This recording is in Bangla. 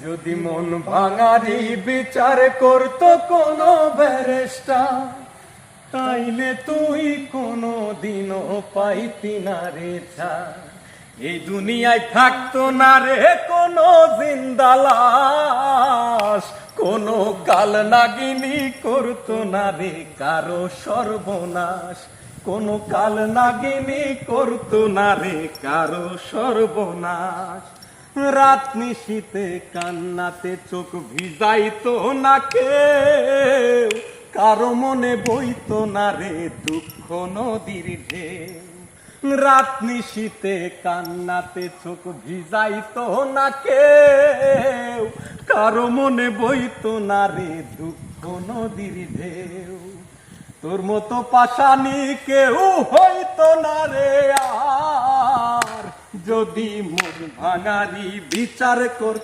যদি মন ভাঙারি বিচার করতো কোনো ব্যারিস্টার, তাইলে তুই কোনো দিনও পাইতি না রে ছাড়। এই দুনিয়ায় থাকতো না রে কোনো জিন্দা লাশ, কোনো কাল নাগিনী করতো না রে কারো সর্বনাশ, কোনো কাল নাগিনী করতো না রে কারো সর্বনাশ। রাত নিশীতে কান্নাতে চোখ ভিজাইতো না কেউ, কারো মনে বইতো না রে দুঃখ নদীর ঢেউ। রাত নিশীতে কান্নাতে চোখ ভিজাইতো না কেউ, কারো মনে বইতো না রে দুঃখ নদীর ঢেউ। তোর মতো পাশানি কেউ হইতো না রে আর, যদি মন ভাঙারি বিচার করত।